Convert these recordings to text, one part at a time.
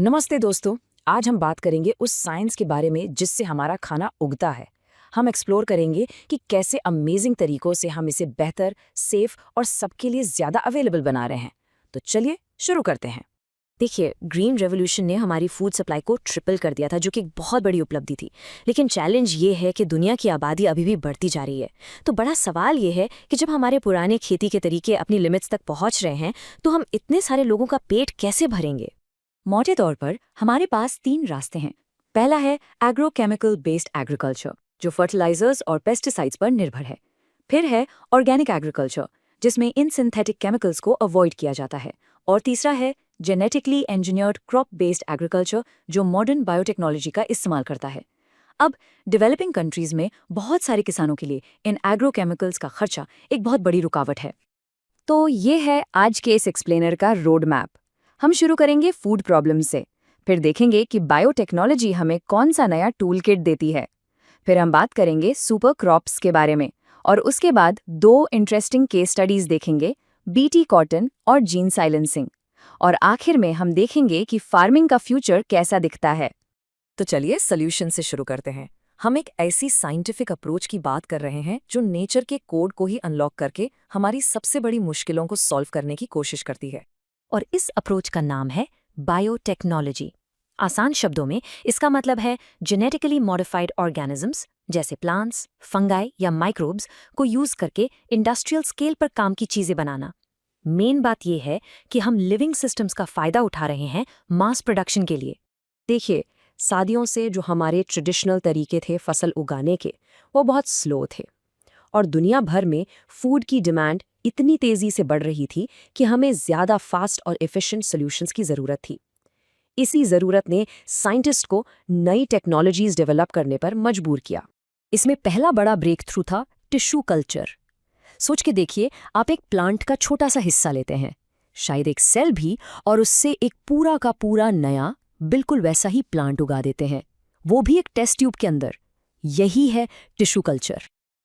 नमस्ते दोस्तों। आज हम बात करेंगे उस साइंस के बारे में जिससे हमारा खाना उगता है। हम एक्सप्लोर करेंगे कि कैसे अमेजिंग तरीकों से हम इसे बेहतर, सेफ और सबके लिए ज़्यादा अवेलेबल बना रहे हैं। तो चलिए शुरू करते हैं। देखिए, ग्रीन रेवोल्यूशन ने हमारी फूड सप्लाई को ट्रिपल कर दिया था, जो कि एक बहुत बड़ी उपलब्धि थी। लेकिन चैलेंज ये है कि दुनिया की आबादी अभी भी बढ़ती जा रही है। तो बड़ा सवाल ये है कि जब हमारे पुराने खेती के तरीके अपनी लिमिट्स तक पहुंच रहे हैं, तो हम इतने सारे लोगों का पेट कैसे भरेंगे। मोटे तौर पर हमारे पास 3 रास्ते हैं। पहला है एग्रोकेमिकल बेस्ड एग्रीकल्चर, जो फर्टिलाइजर्स और पेस्टिसाइड्स पर निर्भर है। फिर है ऑर्गेनिक एग्रीकल्चर, जिसमें इन सिंथेटिक केमिकल्स को अवॉइड किया जाता है। और तीसरा है genetically engineered crop based agriculture, जो मॉडर्न बायोटेक्नोलॉजी का इस्तेमाल करता है। अब डेवलपिंग कंट्रीज में बहुत सारे किसानों के लिए इन एग्रोकेमिकल्स का खर्चा एक बहुत बड़ी रुकावट है। तो ये है आज के इस एक्सप्लेनर का रोड मैप। हम शुरू करेंगे फूड प्रॉब्लम से, फिर देखेंगे कि बायोटेक्नोलॉजी हमें कौन सा नया टूल किट देती है। फिर हम बात करेंगे सुपर क्रॉप्स के बारे में, और उसके बाद 2 इंटरेस्टिंग केस स्टडीज देखेंगे, बीटी कॉटन और जीन साइलेंसिंग। और आखिर में हम देखेंगे कि फार्मिंग का फ्यूचर कैसा दिखता है। तो चलिए सॉल्यूशन से शुरू करते हैं। हम एक ऐसी साइंटिफिक अप्रोच की बात कर रहे हैं जो नेचर के कोड को ही अनलॉक करके हमारी सबसे बड़ी मुश्किलों को सॉल्व करने की कोशिश करती है। और इस अप्रोच का नाम है बायोटेक्नोलॉजी। आसान शब्दों में इसका मतलब है जेनेटिकली मॉडिफाइड ऑर्गेनिजम्स, जैसे प्लांट्स, फंगाई या माइक्रोब्स को यूज करके इंडस्ट्रियल स्केल पर काम की चीजें बनाना। मेन बात यह है कि हम लिविंग सिस्टम्स का फायदा उठा रहे हैं मास प्रोडक्शन के लिए। देखिए, सदियों से जो हमारे ट्रेडिशनल तरीके थे फसल उगाने के, वो बहुत स्लो थे। और दुनिया भर में फूड की डिमांड इतनी तेजी से बढ़ रही थी कि हमें ज़्यादा फास्ट और एफिशिएंट सॉल्यूशंस की ज़रूरत थी। इसी ज़रूरत ने साइंटिस्ट को नई टेक्नोलॉजीज डेवलप करने पर मजबूर किया। इसमें पहला बड़ा ब्रेक थ्रू था टिश्यू कल्चर। सोच के देखिए, आप एक प्लांट का छोटा सा हिस्सा लेते हैं, शायद एक सेल भी, और उससे एक पूरा का पूरा नया, बिल्कुल वैसा ही प्लांट उगा देते हैं, वो भी एक टेस्ट ट्यूब के अंदर। यही है टिश्यू कल्चर।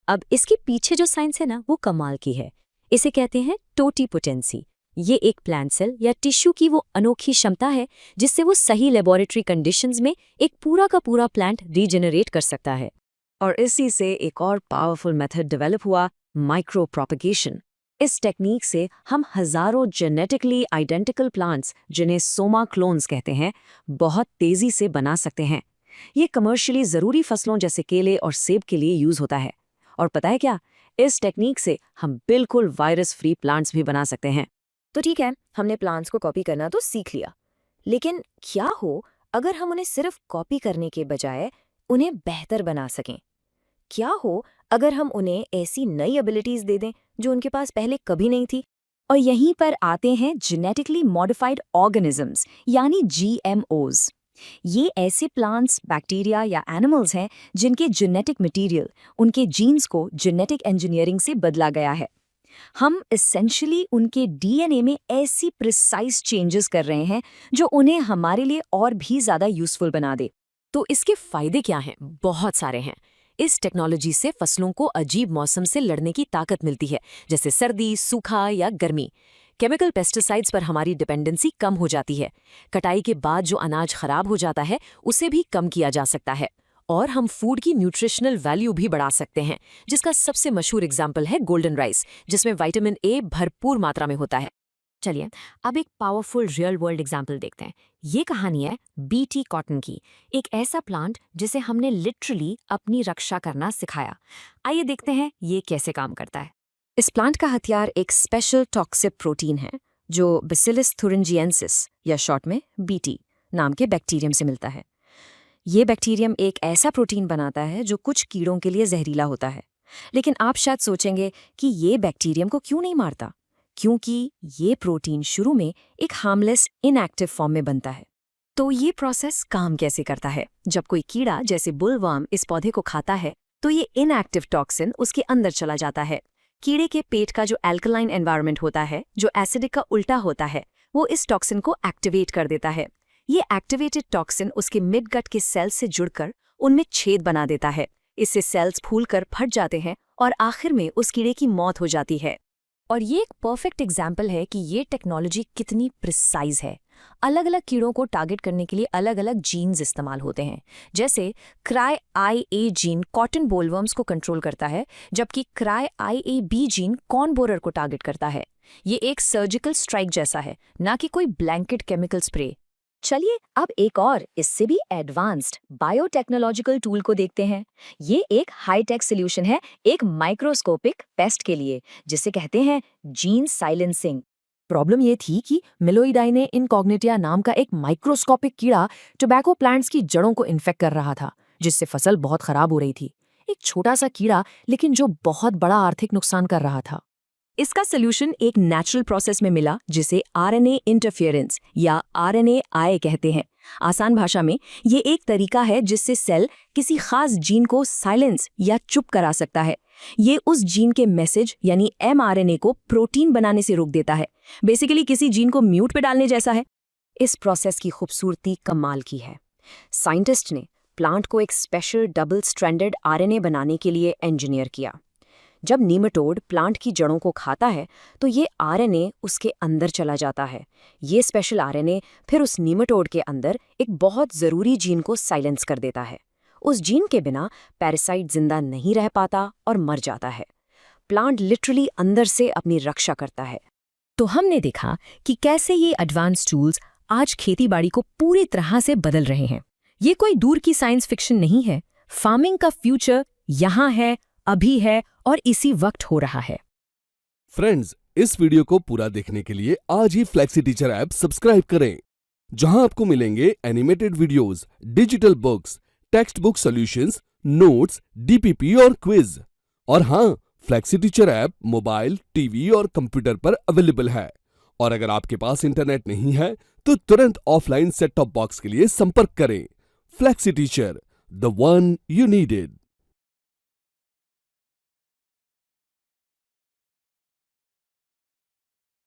अब इसके पीछे जो साइंस है ना, वो कमाल की है। इसे कहते हैं टोटीपोटेंसी। ये एक प्लांट सेल या टिश्यू की वो अनोखी क्षमता है जिससे वो सही लेबोरेटरी कंडीशंस में एक पूरा का पूरा प्लांट रीजेनरेट कर सकता है। और इसी से एक और पावरफुल मेथड डेवलप हुआ, माइक्रो प्रोपगेशन। इस टेक्निक से हम हजारों जेनेटिकली आइडेंटिकल प्लांट्स, जिन्हें सोमा क्लोन्स कहते हैं, बहुत तेजी से बना सकते हैं। ये कमर्शियली ज़रूरी फसलों जैसे केले और सेब के लिए यूज होता है। और पता है क्या, इस टेक्निक से हम बिल्कुल वायरस फ्री प्लांट्स भी बना सकते हैं। तो ठीक है, हमने प्लांट्स को कॉपी करना तो सीख लिया, लेकिन क्या हो अगर हम उन्हें सिर्फ कॉपी करने के बजाय उन्हें बेहतर बना सकें? क्या हो अगर हम उन्हें ऐसी नई एबिलिटीज दे दें जो उनके पास पहले कभी नहीं थी? और यहीं पर आते हैं जेनेटिकली मॉडिफाइड ऑर्गेनिजम्स, यानी जीएमओज। ये ऐसे प्लांट्स, बैक्टीरिया या एनिमल्स हैं जिनके जेनेटिक मटेरियल, उनके जीन्स को जेनेटिक इंजीनियरिंग से बदला गया है। हम एसेंशियली उनके डीएनए में ऐसी प्रिसाइज चेंजेस कर रहे हैं जो उन्हें हमारे लिए और भी ज़्यादा यूजफुल बना दे। तो इसके फायदे क्या हैं? बहुत सारे हैं। इस टेक्नोलॉजी से फसलों को अजीब मौसम से लड़ने की ताकत मिलती है, जैसे सर्दी, सूखा या गर्मी। केमिकल पेस्टिसाइड्स पर हमारी डिपेंडेंसी कम हो जाती है। कटाई के बाद जो अनाज खराब हो जाता है, उसे भी कम किया जा सकता है। और हम फूड की न्यूट्रिशनल वैल्यू भी बढ़ा सकते हैं, जिसका सबसे मशहूर एग्जाम्पल है गोल्डन राइस, जिसमें विटामिन ए भरपूर मात्रा में होता है। चलिए, अब एक पावरफुल रियल वर्ल्ड एग्जाम्पल देखते हैं। ये कहानी है बीटी कॉटन की, एक ऐसा प्लांट जिसे हमने लिटरली अपनी रक्षा करना सिखाया। आइए देखते हैं ये कैसे काम करता है। इस प्लांट का हथियार एक स्पेशल टॉक्सिक प्रोटीन है जो बैसिलस thuringiensis या शॉर्ट में बीटी नाम के बैक्टीरियम से मिलता है। ये बैक्टीरियम एक ऐसा प्रोटीन बनाता है जो कुछ कीड़ों के लिए जहरीला होता है। लेकिन आप शायद सोचेंगे कि ये बैक्टीरियम को क्यों नहीं मारता, क्योंकि ये प्रोटीन शुरू में एक हार्मलेस इनएक्टिव फॉर्म में बनता है। तो ये प्रोसेस काम कैसे करता है? जब कोई कीड़ा जैसे बुलवर्म इस पौधे को खाता है, तो ये इनएक्टिव टॉक्सिन उसके अंदर चला जाता है। कीड़े के पेट का जो एल्कलाइन एनवायरनमेंट होता है, जो एसिडिक का उल्टा होता है, वो इस टॉक्सिन को एक्टिवेट कर देता है। ये एक्टिवेटेड टॉक्सिन उसके मिड गट के सेल्स से जुड़कर उनमें छेद बना देता है। इससे सेल्स फूलकर फट जाते हैं और आखिर में उस कीड़े की मौत हो जाती है। और ये एक परफेक्ट एग्जाम्पल है कि ये टेक्नोलॉजी कितनी प्रिसाइज है। अलग अलग कीड़ों को टारगेट करने के लिए अलग अलग जीन्स इस्तेमाल होते हैं। जैसे CRY-IA जीन कॉटन बोलवर्म्स को कंट्रोल करता है, जबकि CRY-IAB जीन कॉर्न बोरर को टारगेट करता है। ये एक सर्जिकल स्ट्राइक जैसा है, ना कि कोई ब्लैंकेट केमिकल स्प्रे। चलिए अब एक और इससे भी एडवांस्ड बायोटेक्नोलॉजिकल टूल को देखते हैं। ये एक हाईटेक सॉल्यूशन है एक माइक्रोस्कोपिक पेस्ट के लिए, जिसे कहते हैं जीन साइलेंसिंग। प्रॉब्लम ये थी कि मिलोइडाइने इनकॉग्निटिया नाम का एक माइक्रोस्कोपिक कीड़ा टोबैको प्लांट्स की जड़ों को इन्फेक्ट कर रहा था, जिससे फसल बहुत खराब हो रही थी। एक छोटा सा कीड़ा, लेकिन जो बहुत बड़ा आर्थिक नुकसान कर रहा था। इसका सोल्यूशन एक नेचुरल प्रोसेस में मिला, जिसे RNA इंटरफेरेंस या RNAi कहते हैं। आसान भाषा में ये एक तरीका है जिससे सेल किसी खास जीन को साइलेंस या चुप करा सकता है। ये उस जीन के मैसेज यानी mRNA को प्रोटीन बनाने से रोक देता है। बेसिकली किसी जीन को म्यूट पे डालने जैसा है। इस प्रोसेस की खूबसूरती कमाल की है। साइंटिस्ट ने प्लांट को एक स्पेशल डबल स्ट्रैंडेड RNA बनाने के लिए इंजीनियर किया। जब नीमेटोड प्लांट की जड़ों को खाता है तो ये RNA उसके अंदर चला जाता है। ये स्पेशल RNA फिर उस नीमेटोड के अंदर एक बहुत ज़रूरी जीन को साइलेंस कर देता है। उस जीन के बिना पैरासाइट जिंदा नहीं रह पाता और मर जाता है। प्लांट लिटरली अंदर से अपनी रक्षा करता है। तो हमने देखा कि कैसे ये एडवांस टूल्स आज खेतीबाड़ी को पूरी तरह से बदल रहे हैं। ये कोई दूर की साइंस फिक्शन नहीं है। फार्मिंग का फ्यूचर यहाँ है, अभी है और इसी वक्त हो रहा है। फ्रेंड्स, इस वीडियो को पूरा देखने के लिए आज ही फ्लेक्सी टीचर ऐप सब्सक्राइब करें, जहां आपको मिलेंगे animated videos, digital books, text book solutions, notes, DPP और क्विज। और हाँ, flexi teacher app mobile, TV और कंप्यूटर पर अवेलेबल है। और अगर आपके पास इंटरनेट नहीं है तो तुरंत ऑफलाइन सेट टॉप बॉक्स के लिए संपर्क करें। Flexi teacher, the one you needed.